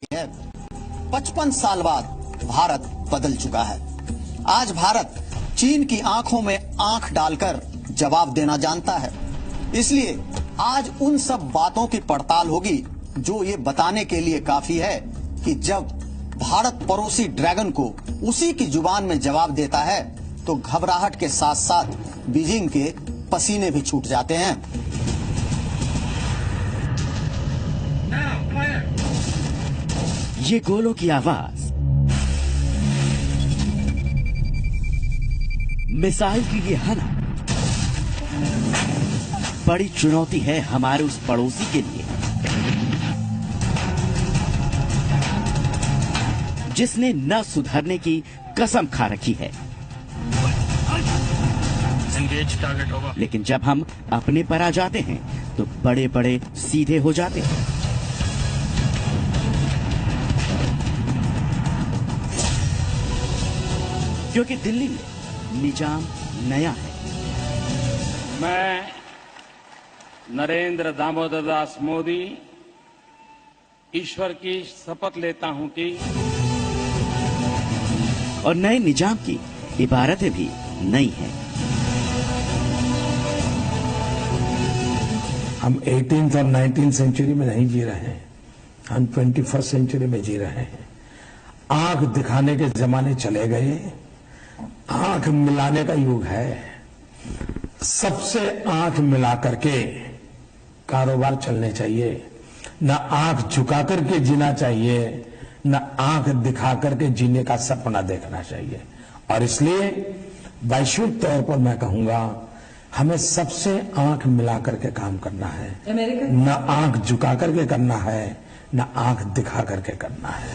है। 55 साल बाद भारत बदल चुका है। आज भारत चीन की आंखों में आंख डालकर जवाब देना जानता है। इसलिए आज उन सब बातों की पड़ताल होगी जो ये बताने के लिए काफी है कि जब भारत पड़ोसी ड्रैगन को उसी की जुबान में जवाब देता है तो घबराहट के साथ साथ बीजिंग के पसीने भी छूट जाते हैं। ये गोलों की आवाज, मिसाइल की ये हना बड़ी चुनौती है हमारे उस पड़ोसी के लिए जिसने न सुधरने की कसम खा रखी है। लेकिन जब हम अपने पर आ जाते हैं तो बड़े बड़े सीधे हो जाते हैं। क्योंकि दिल्ली में निजाम नया है। मैं नरेंद्र दामोदर दास मोदी ईश्वर की शपथ लेता हूं कि और नए निजाम की इबारतें भी नई हैं। हम 18th और 19th सेंचुरी में नहीं जी रहे हैं, हम 21st सेंचुरी में जी रहे हैं। आंख दिखाने के जमाने चले गए, आंख मिलाने का युग है। सबसे आंख मिला करके कारोबार चलने चाहिए, न आंख झुका करके जीना चाहिए, न आंख दिखा करके जीने का सपना देखना चाहिए। और इसलिए वैश्विक तौर पर मैं कहूंगा हमें सबसे आंख मिला करके काम करना है, न आंख झुका करके करना है, न आंख दिखा करके करना है।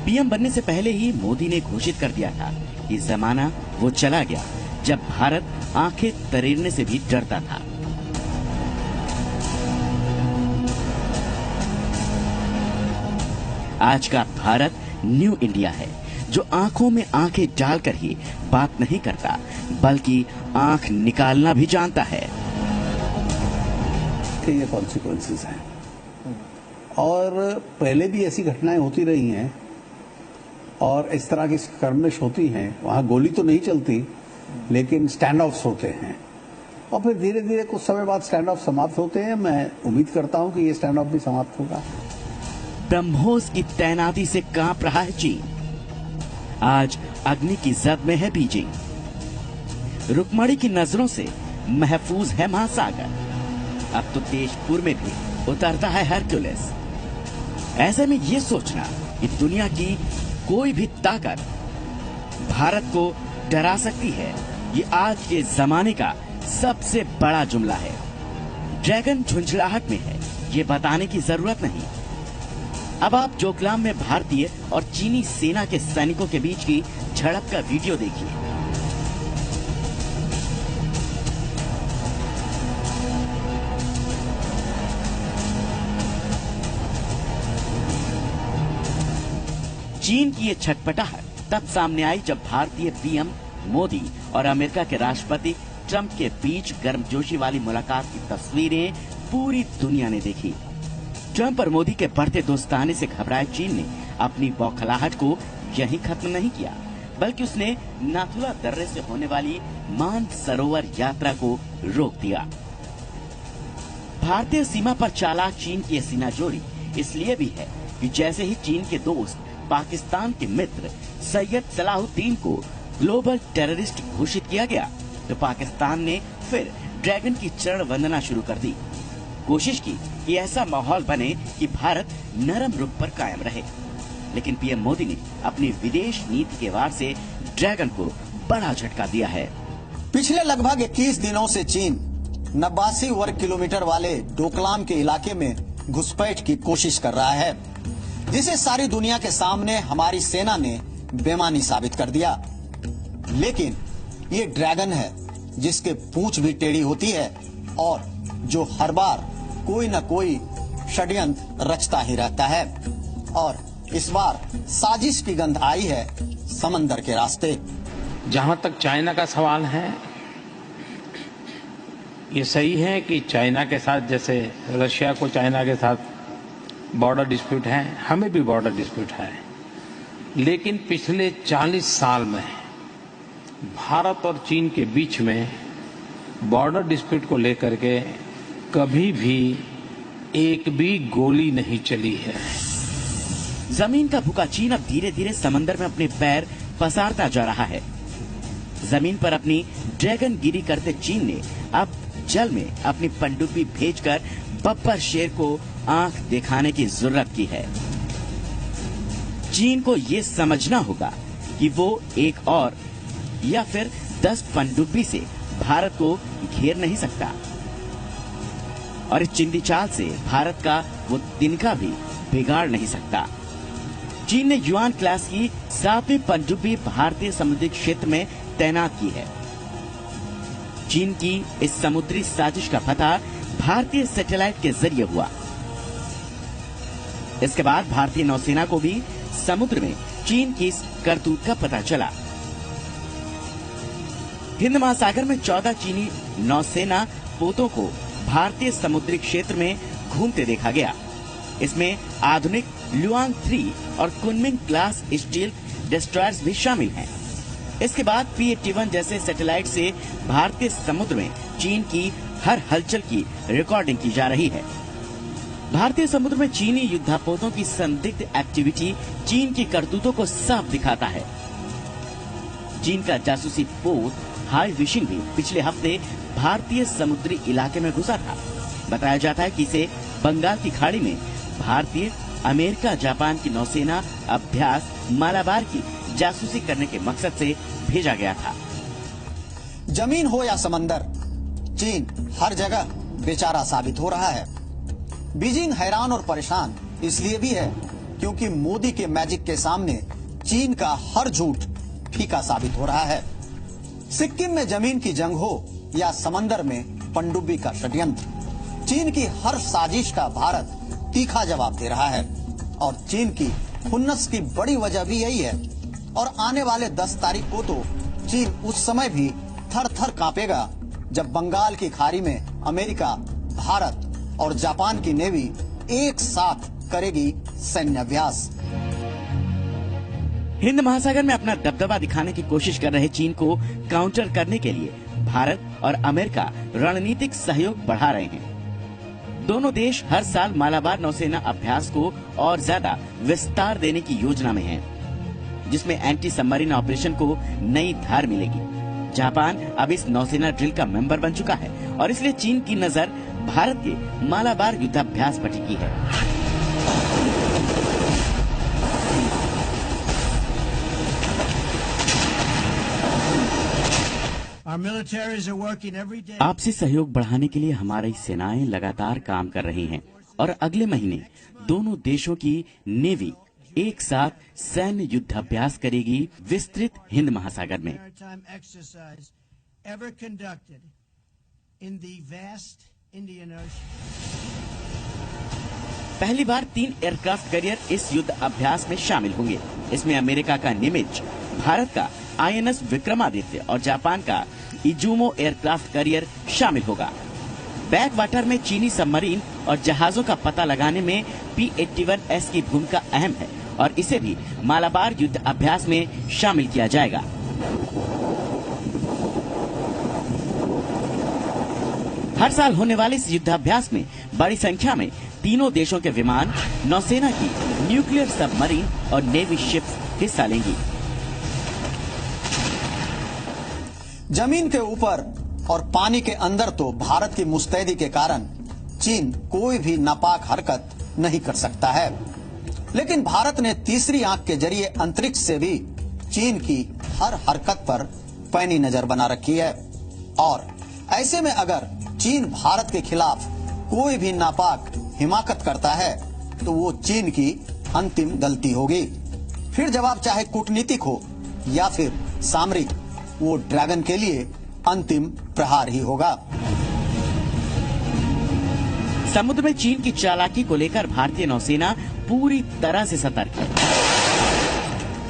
पीएम बनने से पहले ही मोदी ने घोषित कर दिया था कि जमाना वो चला गया जब भारत आंखें तरेरने से भी डरता था। आज का भारत न्यू इंडिया है जो आंखों में आंखें डालकर ही बात नहीं करता बल्कि आंख निकालना भी जानता है। ये कॉन्सिक्वेंसेस हैं और पहले भी ऐसी घटनाएं होती रही हैं और इस तरह की स्कर्मिश होती हैं। वहां गोली तो नहीं चलती लेकिन स्टैंड ऑफ्स होते हैं और फिर धीरे धीरे कुछ समय बाद स्टैंड ऑफ समाप्त होते हैं। मैं उम्मीद करता हूं कि ये स्टैंड ऑफ भी समाप्त होगा। ब्रह्मोस की तैनाती से कांप रहा है चीन। आज अग्नि की जद में है बीजिंग। रुक्मणी की नजरों से महफूज है महासागर। अब तो तेजपुर में भी उतरता है हरक्यूलिस। ऐसे में ये सोचना कि दुनिया की कोई भी ताकत भारत को डरा सकती है, ये आज के जमाने का सबसे बड़ा जुमला है। ड्रैगन झुंझलाहट में है, ये बताने की जरूरत नहीं। अब आप डोकलाम में भारतीय और चीनी सेना के सैनिकों के बीच की झड़प का वीडियो देखिए। चीन की ये छटपटाहट तब सामने आई जब भारतीय पीएम मोदी और अमेरिका के राष्ट्रपति ट्रंप के बीच गर्मजोशी वाली मुलाकात की तस्वीरें पूरी दुनिया ने देखी। ट्रंप और मोदी के बढ़ते दोस्ताने से घबराए चीन ने अपनी बौखलाहट को यहीं खत्म नहीं किया बल्कि उसने नाथुला दर्रे से होने वाली मानसरोवर यात्रा को रोक दिया। भारतीय सीमा पर चालाक चीन की सीनाजोरी इसलिए भी है कि जैसे ही चीन के दोस्त पाकिस्तान के मित्र सैयद सलाहुद्दीन को ग्लोबल टेररिस्ट घोषित किया गया तो पाकिस्तान ने फिर ड्रैगन की चरण वंदना शुरू कर दी। कोशिश की कि ऐसा माहौल बने कि भारत नरम रुख पर कायम रहे। लेकिन पीएम मोदी ने अपनी विदेश नीति के वार से ड्रैगन को बड़ा झटका दिया है। पिछले लगभग 21 दिनों से चीन 89 वर्ग किलोमीटर वाले डोकलाम के इलाके में घुसपैठ की कोशिश कर रहा है, जिसे सारी दुनिया के सामने हमारी सेना ने बेमानी साबित कर दिया। लेकिन ये ड्रैगन है जिसके पूंछ भी टेढ़ी होती है और जो हर बार कोई न कोई षड्यंत्र रचता ही रहता है। और इस बार साजिश की गंध आई है समंदर के रास्ते। जहां तक चाइना का सवाल है, ये सही है कि चाइना के साथ जैसे रशिया को चाइना के साथ बॉर्डर डिस्प्यूट है, हमें भी बॉर्डर डिस्प्यूट है, लेकिन पिछले 40 साल में भारत और चीन के बीच में बॉर्डर डिस्प्यूट को लेकर के कभी भी एक भी गोली नहीं चली है। जमीन का भूखा चीन अब धीरे धीरे समंदर में अपने पैर पसारता जा रहा है। जमीन पर अपनी ड्रैगन गिरी करते चीन ने अब जल में अपनी पनडुब्बी भेजकर बब्बर शेर को आंख दिखाने की जरूरत की है। चीन को ये समझना होगा कि वो एक और या फिर 10 पनडुब्बी से भारत को घेर नहीं सकता और इस चिंदी चाल से भारत का वो तिनका भी बिगाड़ नहीं सकता। चीन ने युआन क्लास की 7वीं पनडुब्बी भारतीय समुद्री क्षेत्र में तैनात की है। चीन की इस समुद्री साजिश का पता भारतीय सैटेलाइट के जरिए हुआ। इसके बाद भारतीय नौसेना को भी समुद्र में चीन की इस करतूत का पता चला। हिंद महासागर में 14 चीनी नौसेना पोतों को भारतीय समुद्री क्षेत्र में घूमते देखा गया। इसमें आधुनिक लुआंग 3 और कुनमिंग क्लास स्टील डिस्ट्रॉयर्स भी शामिल हैं। इसके बाद P-81 जैसे सैटेलाइट से भारतीय समुद्र में चीन की हर हलचल की रिकॉर्डिंग की जा रही है। भारतीय समुद्र में चीनी युद्धपोतों की संदिग्ध एक्टिविटी चीन की करतूतों को साफ दिखाता है। चीन का जासूसी पोत हाई विशिंग भी पिछले हफ्ते भारतीय समुद्री इलाके में घुसा था। बताया जाता है कि इसे बंगाल की खाड़ी में भारतीय, अमेरिका, जापान की नौसेना अभ्यास मालाबार की जासूसी करने के मकसद से भेजा गया था। जमीन हो या समंदर, चीन हर जगह बेचारा साबित हो रहा है। बीजिंग हैरान और परेशान इसलिए भी है क्योंकि मोदी के मैजिक के सामने चीन का हर झूठ फीका साबित हो रहा है। सिक्किम में जमीन की जंग हो या समंदर में पनडुब्बी का षड्यंत्र, चीन की हर साजिश का भारत तीखा जवाब दे रहा है। और चीन की खुन्नस की बड़ी वजह भी यही है। और आने वाले 10 तारीख को तो चीन उस समय भी थर थर कांपेगा जब बंगाल की खाड़ी में अमेरिका, भारत और जापान की नेवी एक साथ करेगी सैन्य अभ्यास। हिंद महासागर में अपना दबदबा दिखाने की कोशिश कर रहे चीन को काउंटर करने के लिए भारत और अमेरिका रणनीतिक सहयोग बढ़ा रहे हैं। दोनों देश हर साल मालाबार नौसेना अभ्यास को और ज्यादा विस्तार देने की योजना में हैं, जिसमें एंटी सबमरीन ऑपरेशन को नई धार मिलेगी। जापान अब इस नौसेना ड्रिल का मेंबर बन चुका है और इसलिए चीन की नजर भारत के मालाबार युद्धाभ्यास पर टिकी है। आपसी सहयोग बढ़ाने के लिए हमारी सेनाएं लगातार काम कर रही हैं और अगले महीने दोनों देशों की नेवी एक साथ सैन्य युद्धाभ्यास करेगी विस्तृत हिंद महासागर में। पहली बार 3 एयरक्राफ्ट कैरियर इस युद्ध अभ्यास में शामिल होंगे। इसमें अमेरिका का निमित्ज, भारत का INS विक्रमादित्य और जापान का इजुमो एयरक्राफ्ट कैरियर शामिल होगा। बैक वाटर में चीनी सबमरीन और जहाजों का पता लगाने में P-81S की भूमिका अहम है और इसे भी मालाबार युद्ध अभ्यास में शामिल किया जाएगा। हर साल होने वाले इस युद्धाभ्यास में बड़ी संख्या में तीनों देशों के विमान, नौसेना की न्यूक्लियर सबमरीन और नेवी शिप्स हिस्सा लेंगी। जमीन के ऊपर और पानी के अंदर तो भारत की मुस्तैदी के कारण चीन कोई भी नापाक हरकत नहीं कर सकता है, लेकिन भारत ने तीसरी आंख के जरिए अंतरिक्ष से भी चीन की हर हरकत पर पैनी नजर बना रखी है। और ऐसे में अगर चीन भारत के खिलाफ कोई भी नापाक हिमाकत करता है तो वो चीन की अंतिम गलती होगी। फिर जवाब चाहे कूटनीतिक हो या फिर सामरिक, वो ड्रैगन के लिए अंतिम प्रहार ही होगा। समुद्र में चीन की चालाकी को लेकर भारतीय नौसेना पूरी तरह से सतर्क है।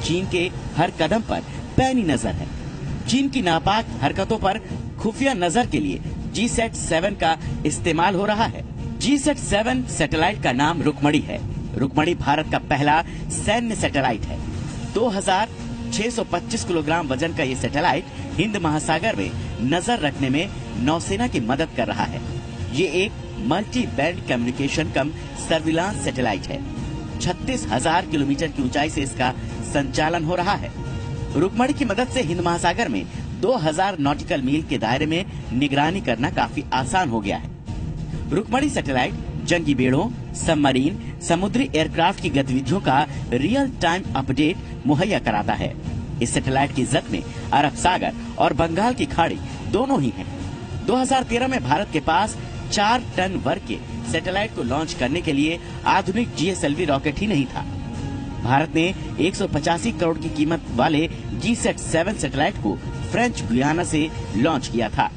चीन के हर कदम पर पैनी नजर है। चीन की नापाक हरकतों पर खुफिया नजर के लिए GSAT-7 का इस्तेमाल हो रहा है। GSAT-7 सैटेलाइट का नाम रुकमणी है। रुक्मणी भारत का पहला सैन्य सैटेलाइट है। 2625 किलोग्राम वजन का ये सैटेलाइट हिंद महासागर में नजर रखने में नौसेना की मदद कर रहा है। ये एक मल्टी बैंड कम्युनिकेशन कम सर्विलांस सैटेलाइट है। 36,000 किलोमीटर की ऊंचाई से इसका संचालन हो रहा है। रुक्मणी की मदद से हिंद महासागर में 2000 नॉटिकल मील के दायरे में निगरानी करना काफी आसान हो गया है। रुक्मणी सैटेलाइट जंगी बेड़ों, सबमरीन, समुद्री एयरक्राफ्ट की गतिविधियों का रियल टाइम अपडेट मुहैया कराता है। इस सैटेलाइट की इज्जत में अरब सागर और बंगाल की खाड़ी दोनों ही हैं। 2013 में भारत के पास 4 टन वर्ग के सैटेलाइट को लॉन्च करने के लिए आधुनिक GSLV रॉकेट ही नहीं था। भारत ने 185 करोड़ की कीमत वाले GSAT-7 सैटेलाइट को फ्रेंच गुयाना से लॉन्च किया था।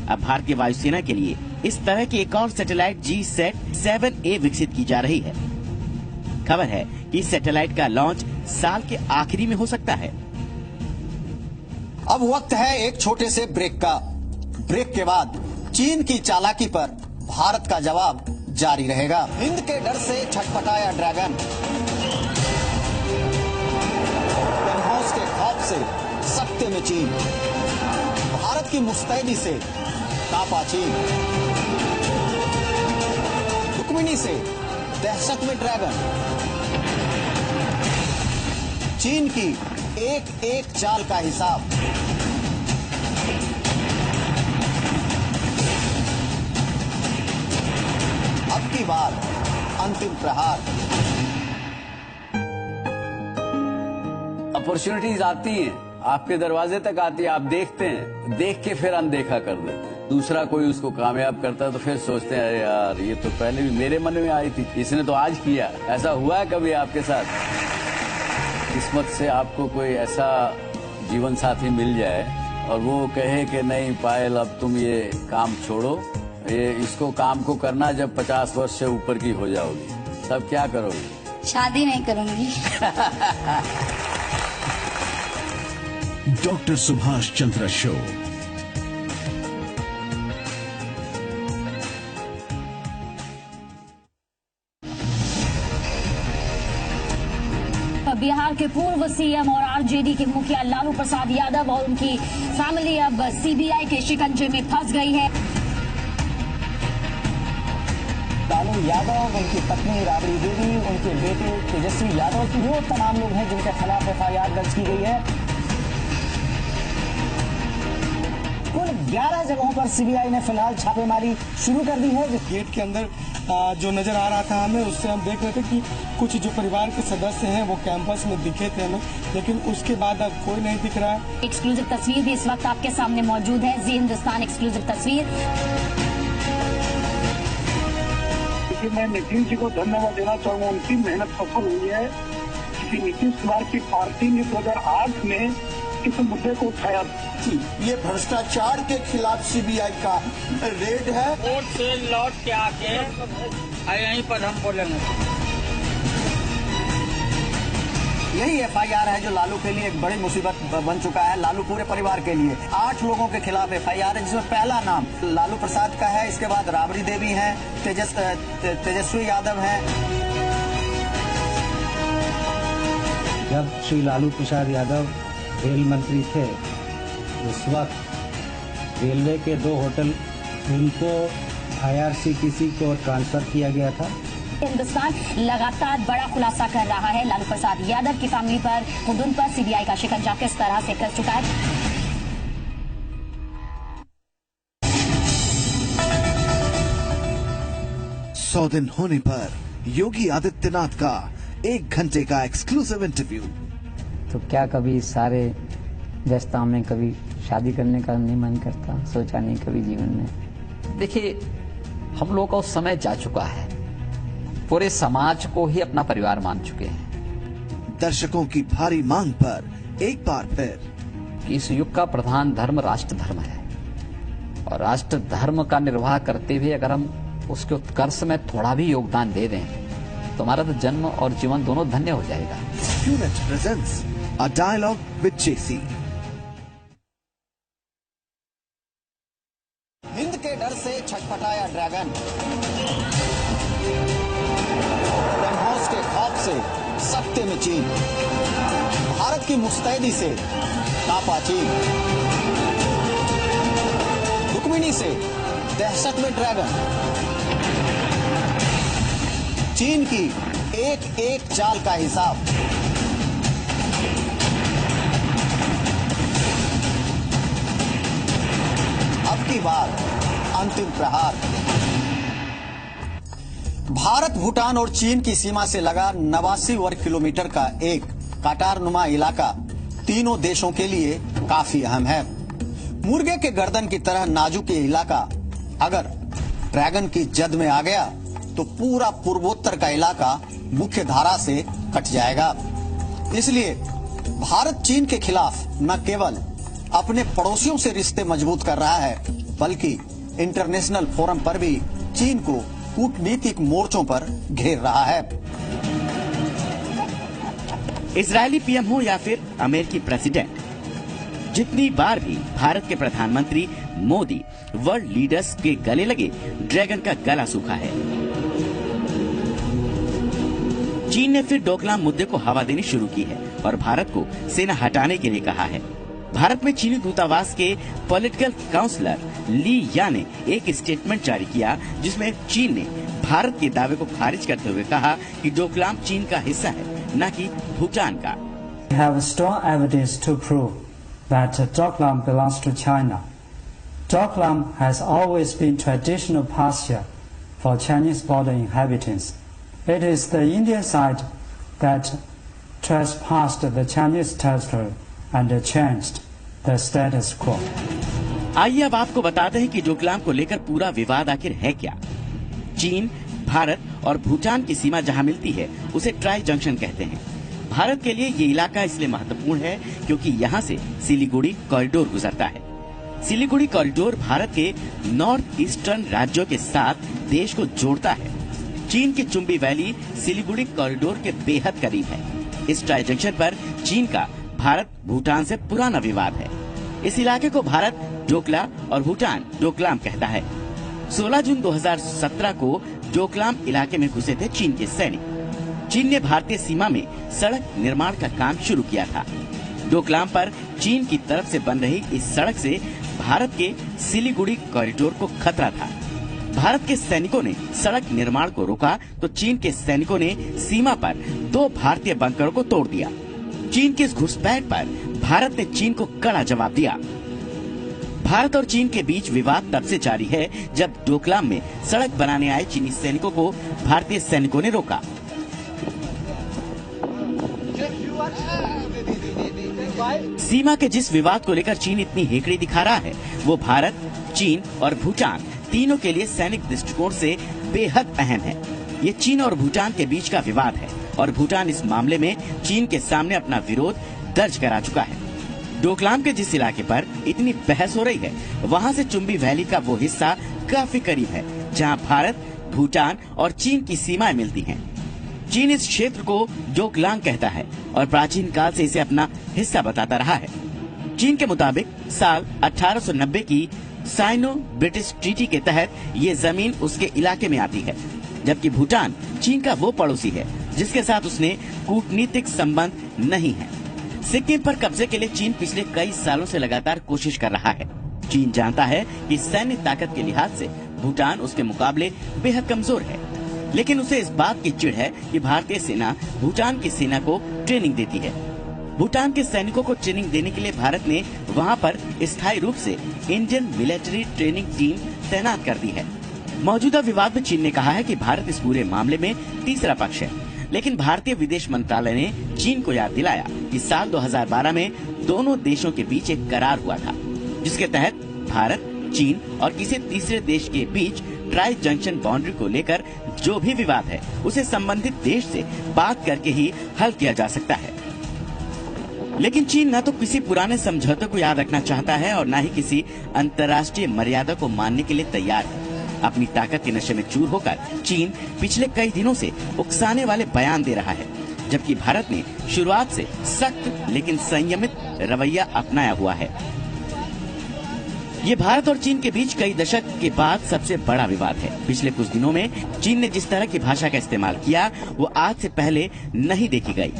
अब भारतीय वायुसेना के लिए इस तरह की एक और सैटेलाइट GSAT-7A विकसित की जा रही है। खबर है कि इस सैटेलाइट का लॉन्च साल के आखिरी में हो सकता है। अब वक्त है एक छोटे से ब्रेक का। ब्रेक के बाद चीन की चालाकी पर भारत का जवाब जारी रहेगा। हिंद के डर से छटपटाया ड्रैगन, ब्रह्मोस के खौफ से सख्ते में चीन, भारत की मुस्तैदी से कांपा चीन, रुक्मिणी से दहशत में ड्रैगन। चीन की एक एक चाल का हिसाब। अब की बार अंतिम प्रहार। अपॉर्चुनिटीज आती हैं, आपके दरवाजे तक आती है, आप देखते हैं, देख के फिर अनदेखा कर देते हैं। दूसरा कोई उसको कामयाब करता है तो फिर सोचते हैं अरे यार ये तो पहले भी मेरे मन में आई थी, इसने तो आज किया। ऐसा हुआ है कभी आपके साथ? किस्मत से आपको कोई ऐसा जीवन साथी मिल जाए और वो कहे कि नहीं पायल अब तुम ये काम छोड़ो, ये इसको काम को करना जब 50 वर्ष से ऊपर की हो जाओगी, तब क्या करोगी? शादी नहीं करूंगी। Doctor Subhash Chandra show. बिहार के पूर्व सीएम और आरजेडी के मुखिया लालू प्रसाद यादव और उनकी फैमिली अब सीबीआई के शिकंजे में फंस गई है। लालू यादव, उनकी पत्नी राबड़ी देवी, उनके बेटे तेजस्वी यादव, वो तमाम लोग हैं जिनके खिलाफ FIR दर्ज की गई है। कुल 11 जगहों पर सीबीआई ने फिलहाल छापेमारी शुरू कर दी है। गेट के अंदर जो नजर आ रहा था हमें, उससे हम देख रहे थे कि कुछ जो परिवार के सदस्य हैं वो कैंपस में दिखे थे हमें, लेकिन उसके बाद अब कोई नहीं दिख रहा है। एक्सक्लूसिव तस्वीर भी इस वक्त आपके सामने मौजूद है। जी हिंदुस्तान एक्सक्लूसिव तस्वीर। मैं नितिन जी को धन्यवाद देना चाहूँगा, उनकी मेहनत सफल हुई है। क्योंकि नीतीश कुमार की पार्टी ने 2008 में इस मुद्दे को उठाया। ये भ्रष्टाचार के खिलाफ सीबीआई का रेड है। कोर्ट से लौट के आके यहीं पर हम बोलेंगे। यही FIR है जो लालू के लिए एक बड़ी मुसीबत बन चुका है। लालू पूरे परिवार के लिए 8 लोगों के खिलाफ FIR है, जिसमें पहला नाम लालू प्रसाद का है, इसके बाद राबड़ी देवी हैं, तेजस्वी यादव हैं। जब श्री लालू प्रसाद यादव रेल मंत्री थे, उस वक्त रेलवे के 2 होटल उनको IRCTC को ट्रांसफर किया गया था। हिंदुस्तान लगातार बड़ा खुलासा कर रहा है लालू प्रसाद यादव की फैमिली पर, खुद उन पर सीबीआई का शिकंजा किस तरह से कर चुका है। 100 दिन होने पर योगी आदित्यनाथ का 1 घंटे का एक्सक्लूसिव इंटरव्यू। तो क्या कभी सारे व्यस्तता में कभी शादी करने का नहीं मन करता? सोचा नहीं कभी जीवन में? देखिए, हम लोगों का उस समय जा चुका है, पूरे समाज को ही अपना परिवार मान चुके हैं। दर्शकों की भारी मांग पर एक बार फिर इस युग का प्रधान धर्म राष्ट्र धर्म है, और राष्ट्र धर्म का निर्वाह करते हुए अगर हम उसके उत्कर्ष में थोड़ा भी योगदान दे दें तो हमारा तो जन्म और जीवन दोनों धन्य हो जाएगा। QNET presents a dialogue with JC। Hind के डर से छटपटाया ड्रैगन, चीन, भारत की मुस्तैदी से कांपा चीन, रुक्मिणी से दहशत में ड्रैगन, चीन की एक एक चाल का हिसाब। अब की बार अंतिम प्रहार। भारत, भूटान और चीन की सीमा से लगा 89 वर्ग किलोमीटर का एक कटारनुमा इलाका तीनों देशों के लिए काफी अहम है। मुर्गे के गर्दन की तरह नाजुक ये इलाका अगर ड्रैगन की जद में आ गया तो पूरा पूर्वोत्तर का इलाका मुख्य धारा से कट जाएगा। इसलिए भारत चीन के खिलाफ न केवल अपने पड़ोसियों से रिश्ते मजबूत कर रहा है, बल्कि इंटरनेशनल फोरम पर भी चीन को कूटनीतिक मोर्चों पर घेर रहा है। इजरायली पीएम हो या फिर अमेरिकी प्रेसिडेंट, जितनी बार भी भारत के प्रधानमंत्री मोदी वर्ल्ड लीडर्स के गले लगे, ड्रैगन का गला सूखा है। चीन ने फिर डोकलाम मुद्दे को हवा देनी शुरू की है और भारत को सेना हटाने के लिए कहा है। भारत में चीनी दूतावास के पॉलिटिकल काउंसलर ली या ने एक स्टेटमेंट जारी किया, जिसमें चीन ने भारत के दावे को खारिज करते हुए कहा कि डोकलाम चीन का हिस्सा है, न कि भूटान का। We have strong evidence to prove that Doklam belongs to China. Doklam has always been traditional pasture for Chinese border inhabitants. It is the Indian side that trespassed the Chinese territory and changed the status quo. आइए अब आपको बताते हैं कि डोकलाम को लेकर पूरा विवाद आखिर है क्या। चीन, भारत और भूटान की सीमा जहां मिलती है उसे ट्राई जंक्शन कहते हैं। भारत के लिए ये इलाका इसलिए महत्वपूर्ण है क्योंकि यहाँ से सिलीगुड़ी कॉरिडोर गुजरता है। सिलीगुड़ी कॉरिडोर भारत के नॉर्थ ईस्टर्न राज्यों के साथ देश को जोड़ता है। चीन की चुम्बी वैली सिलीगुड़ी कॉरिडोर के बेहद करीब है। इस ट्राई जंक्शन पर चीन का भारत भूटान से पुराना विवाद है। इस इलाके को भारत डोकला और भूटान डोकलाम कहता है। 16 जून 2017 को डोकलाम इलाके में घुसे थे चीन के सैनिक। चीन ने भारतीय सीमा में सड़क निर्माण का काम शुरू किया था। डोकलाम पर चीन की तरफ से बन रही इस सड़क से भारत के सिलीगुड़ी कॉरिडोर को खतरा था। भारत के सैनिकों ने सड़क निर्माण को रोका तो चीन के सैनिकों ने सीमा पर 2 भारतीय बंकरों को तोड़ दिया। चीन के इस घुसपैठ पर भारत ने चीन को कड़ा जवाब दिया। भारत और चीन के बीच विवाद तब से जारी है जब डोकलाम में सड़क बनाने आए चीनी सैनिकों को भारतीय सैनिकों ने रोका। सीमा के जिस विवाद को लेकर चीन इतनी हेकड़ी दिखा रहा है वो भारत, चीन और भूटान तीनों के लिए सैनिक दृष्टिकोण से बेहद अहम है। ये चीन और भूटान के बीच का विवाद है और भूटान इस मामले में चीन के सामने अपना विरोध दर्ज करा चुका है। डोकलाम के जिस इलाके पर इतनी बहस हो रही है वहाँ से चुम्बी वैली का वो हिस्सा काफी करीब है जहाँ भारत, भूटान और चीन की सीमाएं मिलती हैं। चीन इस क्षेत्र को डोकलाम कहता है और प्राचीन काल से इसे अपना हिस्सा बताता रहा है। चीन के मुताबिक साल 1890 की साइनो ब्रिटिश ट्रीटी के तहत ये जमीन उसके इलाके में आती है, जबकि भूटान चीन का वो पड़ोसी है जिसके साथ उसने कूटनीतिक संबंध नहीं है। सिक्किम पर कब्जे के लिए चीन पिछले कई सालों से लगातार कोशिश कर रहा है। चीन जानता है कि सैन्य ताकत के लिहाज से भूटान उसके मुकाबले बेहद कमजोर है, लेकिन उसे इस बात की चिढ़ है कि भारतीय सेना भूटान की सेना को ट्रेनिंग देती है। भूटान के सैनिकों को ट्रेनिंग देने के लिए भारत ने वहां पर स्थायी रूप से इंडियन मिलिट्री ट्रेनिंग टीम तैनात कर दी है। मौजूदा विवाद में चीन ने कहा है कि भारत इस पूरे मामले में तीसरा पक्ष है, लेकिन भारतीय विदेश मंत्रालय ने चीन को याद दिलाया कि साल 2012 में दोनों देशों के बीच एक करार हुआ था, जिसके तहत भारत, चीन और किसी तीसरे देश के बीच ट्राई जंक्शन बाउंड्री को लेकर जो भी विवाद है उसे संबंधित देश से बात करके ही हल किया जा सकता है। लेकिन चीन न तो किसी पुराने समझौते को याद रखना चाहता है और न ही किसी अंतर्राष्ट्रीय मर्यादा को मानने के लिए तैयार है। अपनी ताकत के नशे में चूर होकर चीन पिछले कई दिनों से उकसाने वाले बयान दे रहा है, जबकि भारत ने शुरुआत से सख्त लेकिन संयमित रवैया अपनाया हुआ है। ये भारत और चीन के बीच कई दशक के बाद सबसे बड़ा विवाद है। पिछले कुछ दिनों में चीन ने जिस तरह की भाषा का इस्तेमाल किया वो आज से पहले नहीं देखी गई।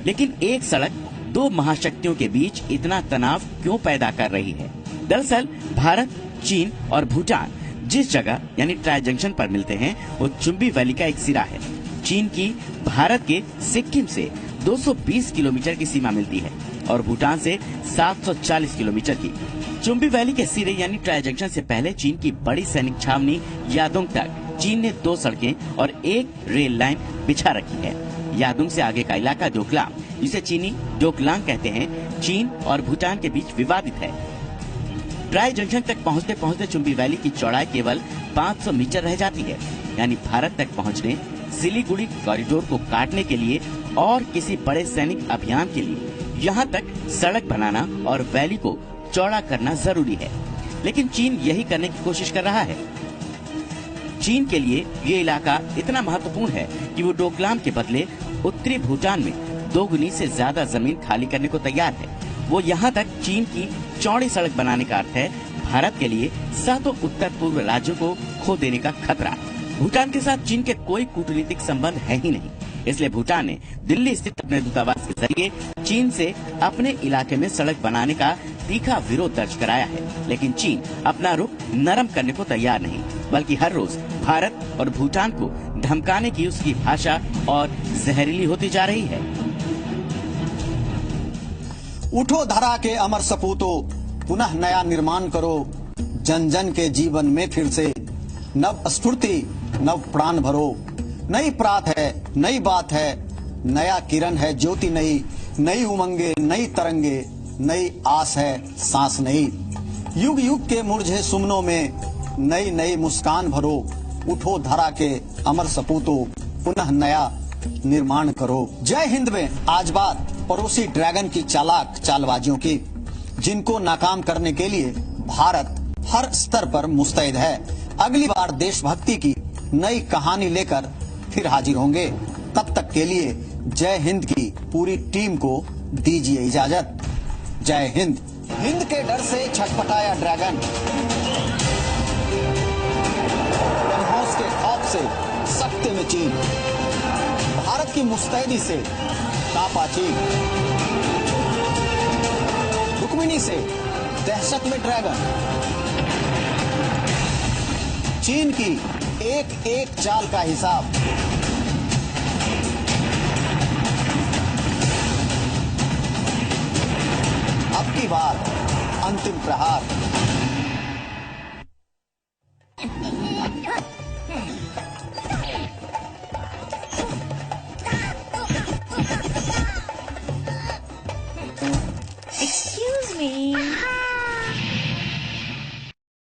लेकिन एक सड़क दो महाशक्तियों के बीच इतना तनाव क्यों पैदा कर रही है? दरअसल भारत, चीन और भूटान जिस जगह यानी ट्राई जंक्शन पर मिलते हैं वो चुम्बी वैली का एक सिरा है। चीन की भारत के सिक्किम से 220 किलोमीटर की सीमा मिलती है और भूटान से 740 किलोमीटर की। चुम्बी वैली के सिरे यानी ट्राई जंक्शन से पहले चीन की बड़ी सैनिक छावनी यादोंग तक चीन ने 2 सड़कें और 1 रेल लाइन बिछा रखी है। यादुंग से आगे का इलाका डोकलाम, जिसे चीनी डोकलांग कहते हैं, चीन और भूटान के बीच विवादित है। ट्राई जंक्शन तक पहुंचते पहुंचते चुम्बी वैली की चौड़ाई केवल 500 मीटर रह जाती है। यानी भारत तक पहुंचने, सिलीगुड़ी कॉरिडोर को काटने के लिए और किसी बड़े सैनिक अभियान के लिए यहाँ तक सड़क बनाना और वैली को चौड़ा करना जरूरी है। लेकिन चीन यही करने की कोशिश कर रहा है। चीन के लिए ये इलाका इतना महत्वपूर्ण है कि वो डोकलाम के बदले उत्तरी भूटान में 2 गुनी से ज्यादा जमीन खाली करने को तैयार है। वो यहाँ तक चीन की चौड़ी सड़क बनाने का अर्थ है भारत के लिए 7 उत्तर पूर्व राज्यों को खो देने का खतरा। भूटान के साथ चीन के कोई कूटनीतिक संबंध है ही नहीं, इसलिए भूटान ने दिल्ली स्थित अपने दूतावास के जरिए चीन से अपने इलाके में सड़क बनाने का तीखा विरोध दर्ज कराया है। लेकिन चीन अपना रुख नरम करने को तैयार नहीं, बल्कि हर रोज भारत और भूटान को धमकाने की उसकी भाषा और जहरीली होती जा रही है। उठो धरा के अमर सपूतों, पुनः नया निर्माण करो, जन जन के जीवन में फिर से नव स्फूर्ति नव प्राण भरो। नई प्रात है, नई बात है, नया किरण है, ज्योति नई, नई उमंगे, नई तरंगे, नई आस है, सांस नई। युग युग के मुरझे सुमनों में नई नई मुस्कान भरो। उठो धरा के अमर सपूतों, पुनः नया निर्माण करो। जय हिंद में आज बात पड़ोसी ड्रैगन की चालाक चालबाजियों की, जिनको नाकाम करने के लिए भारत हर स्तर पर मुस्तैद है। अगली बार देशभक्ति की नई कहानी लेकर फिर हाजिर होंगे। तब तक के लिए जय हिंद की पूरी टीम को दीजिए इजाजत। जय हिंद। हिंद के डर से छटपटाया ड्रैगन, ब्रह्मोस के खौफ से सख्ते में चीन, भारत की मुस्तैदी से कांपा चीन, रुक्मिणी से दहशत में ड्रैगन। चीन की एक एक चाल का हिसाब अब की बार अंतिम प्रहार। Excuse me.